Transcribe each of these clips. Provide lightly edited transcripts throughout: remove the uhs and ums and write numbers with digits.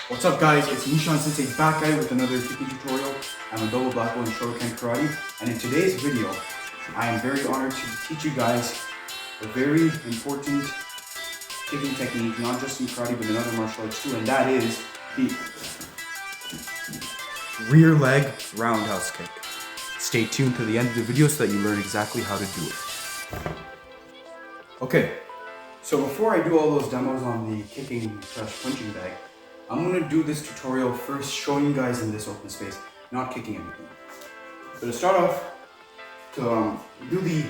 What's up guys, it's Nishant Sensei back at it with another kicking tutorial. I'm a double black belt in Shotokan Karate, and in today's video, I am very honored to teach you guys a very important kicking technique, not just in karate but in other martial arts too, and that is the rear leg roundhouse kick. Stay tuned to the end of the video so that you learn exactly how to do it. Okay, so before I do all those demos on the kicking / punching bag, I'm going to do this tutorial first showing you guys in this open space, not kicking anything. So to start off, the rear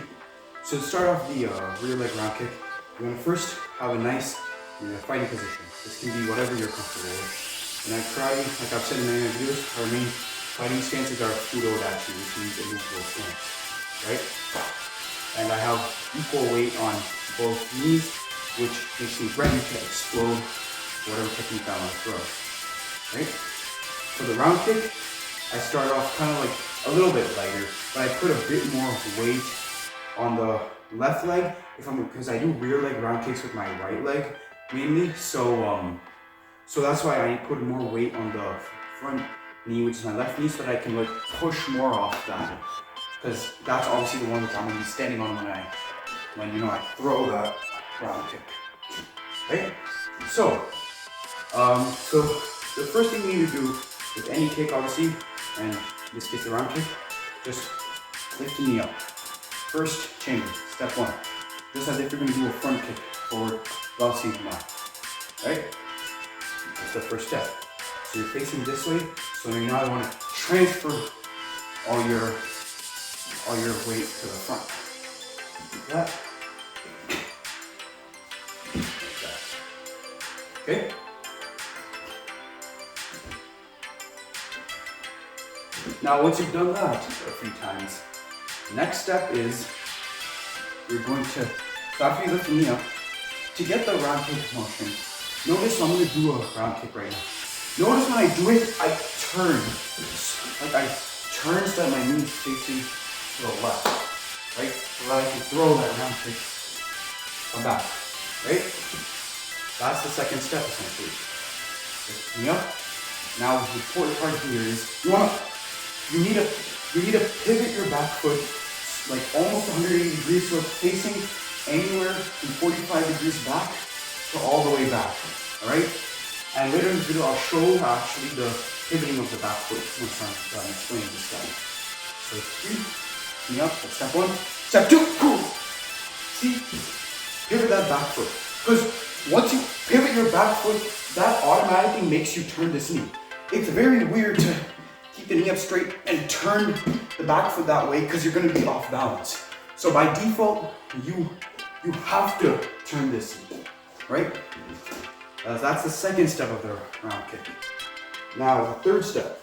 leg round kick, you're going to first have a nice fighting position. This can be whatever you're comfortable with. In karate, like I've said in many videos, our main fighting stances are fudo dachi, which means a neutral stance, right? And I have equal weight on both knees, which makes me ready to explode whatever technique I want to throw, right? For the round kick, I start off kind of like a little bit lighter, but I put a bit more weight on the left leg because I do rear leg round kicks with my right leg mainly, so that's why I put more weight on the front knee, which is my left knee, so that I can like push more off that, because that's obviously the one that I'm going to be standing on when I throw that round kick, right? So the first thing you need to do with any kick, obviously, and in this case the round kick, just lift the knee up. First chamber, step one. Just as if you're going to do a front kick, forward, bouncing left, right? That's the first step. So you're facing this way, so now you want to transfer all your weight to the front. Like that. Like that. Okay? Now once you've done that a few times, the next step is you're going to, so after you lift the knee up, to get the round kick motion, notice I'm going to do a round kick right now. Notice when I do it, I turn. Like I turn so that my knee is facing to the left, right? So that I can throw that round kick from back, right? That's the second step essentially. Lift the knee up. Now the important part here is you need to pivot your back foot like almost 180 degrees, so it's facing anywhere from 45 degrees back to all the way back, all right? And later in this video, I'll show actually the pivoting of the back foot once I'm done explaining this guy. So 3, knee up, that's step 1. Step 2, see, pivot that back foot. Because once you pivot your back foot, that automatically makes you turn this knee. It's very weird to keep the knee up straight and turn the back foot that way because you're going to be off balance. So by default, you have to turn this knee, right? That's the second step of the round kick. Now the third step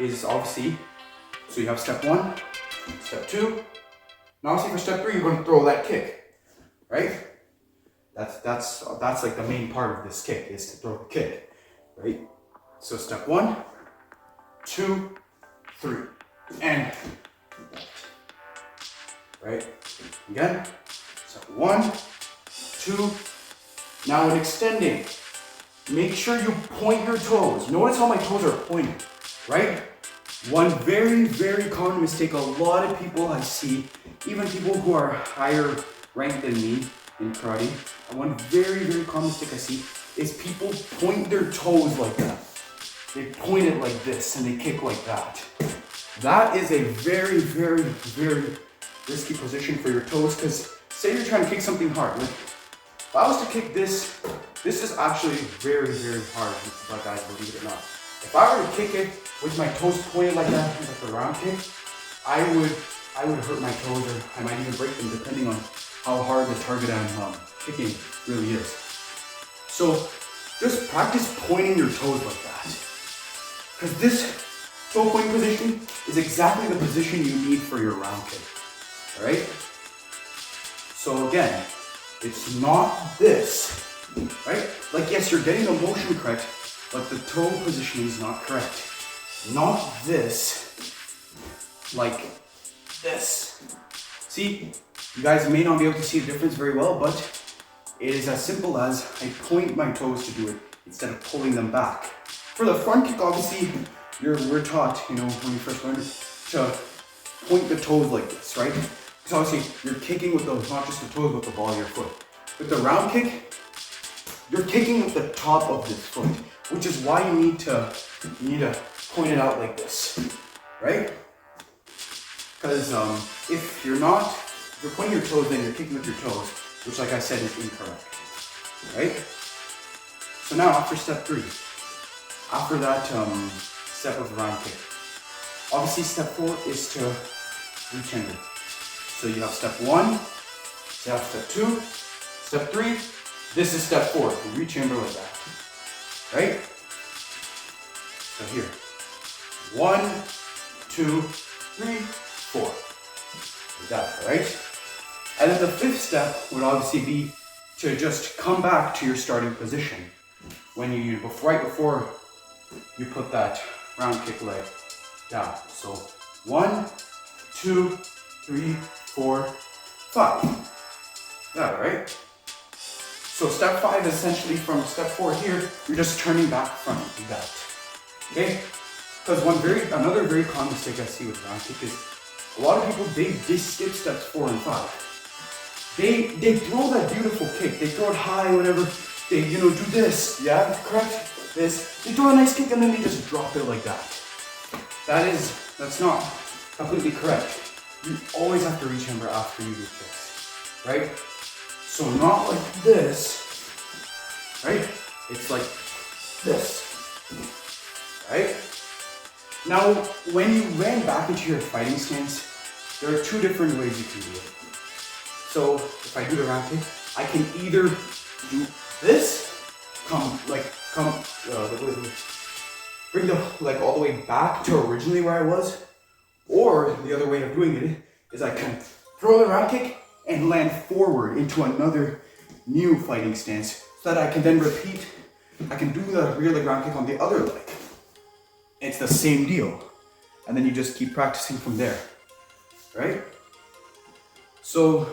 is obviously, so you have step 1, step 2. Now obviously for step 3, you're going to throw that kick, right? That's like the main part of this kick, is to throw the kick, right? So step 1, 2, 3, and right? Again, step 1, 2. Now in extending, make sure you point your toes. Notice how my toes are pointing, right? One very, very common mistake a lot of people I see, even people who are higher ranked than me in karate, one very, very common mistake I see is people point their toes like that. They point it like this and they kick like that. That is a very, very, very risky position for your toes, because say you're trying to kick something hard. Like, if I was to kick this is actually very, very hard, guys, believe it or not. If I were to kick it with my toes pointed like that, like a round kick, I would hurt my toes, or I might even break them depending on how hard the target I'm kicking really is. So just practice pointing your toes like that. Because this toe pointing position is exactly the position you need for your round kick. Alright? So again, it's not this, right? Like yes, you're getting the motion correct, but the toe positioning is not correct. Not this, like this. See, you guys may not be able to see the difference very well, but it is as simple as I point my toes to do it instead of pulling them back. For the front kick, obviously, we're taught, when you first learn to point the toes like this, right? Because obviously, you're kicking with not just the toes, but the ball of your foot. With the round kick, you're kicking with the top of this foot, which is why you need to point it out like this, right? Because if you're pointing your toes, then you're kicking with your toes, which, like I said, is incorrect, right? So now, after step 3, after that step of the round kick, obviously step 4 is to reach under. So you have step 1, you have step 2, step 3, this is step 4, you reach under like that, right? So here, 1, 2, 3, 4, like that, right? And then the 5th step would obviously be to just come back to your starting position when right before you put that round kick leg down. So 1, 2, 3, 4, 5. Got it, right? So step 5 is essentially from step 4 here, you're just turning back from it, like that. Okay? Because another very common mistake I see with round kick is a lot of people, they skip steps 4 and 5. They throw that beautiful kick, they throw it high, whatever, they do this, yeah, correct, this, they throw a nice kick and then they just drop it like that. That's not completely correct. You always have to reach under after you do kicks, right? So not like this, right? It's like this, right? Now, when you land back into your fighting stance, there are 2 different ways you can do it. So if I do the round kick, I can either do this, bring the leg all the way back to originally where I was, or the other way of doing it is I can throw the round kick and land forward into another new fighting stance so that I can then repeat. I can do the rear leg round kick on the other leg. It's the same deal. And then you just keep practicing from there, right? So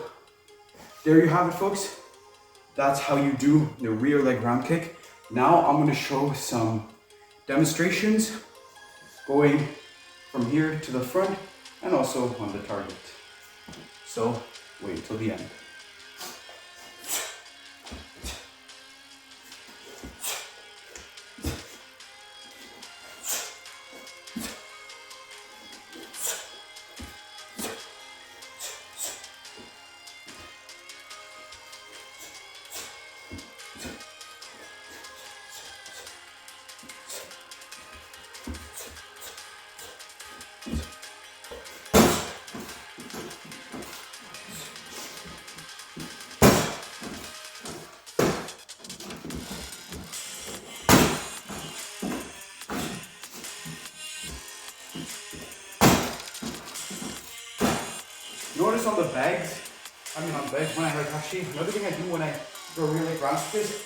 there you have it, folks. That's how you do the rear leg round kick. Now I'm going to show some demonstrations going from here to the front and also on the target. So wait till the end. Notice on the bags, when I actually, another thing I do when I throw rear leg round kick is,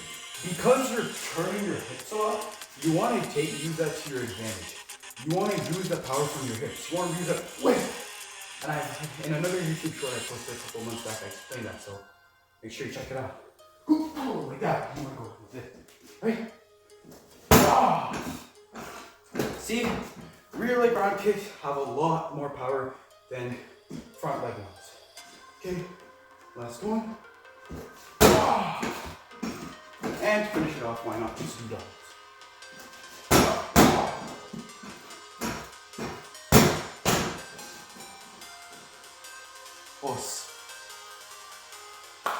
because you're turning your hips a lot, you want to use that to your advantage. You want to use the power from your hips. You want to use that, and in another YouTube short I posted a couple months back, I explained that, so make sure you check it out. Like that, you want to go with it, right? See, rear leg round kicks have a lot more power than front leg ones. Okay, last one. And to finish it off, why not just do doubles?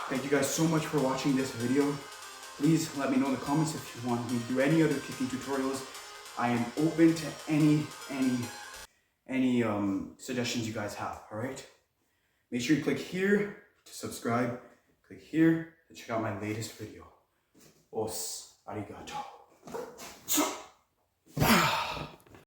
Thank you guys so much for watching this video. Please let me know in the comments if you want me to do any other kicking tutorials. I am open to any suggestions you guys have, all right? Make sure you click here to subscribe, click here to check out my latest video. Arigato.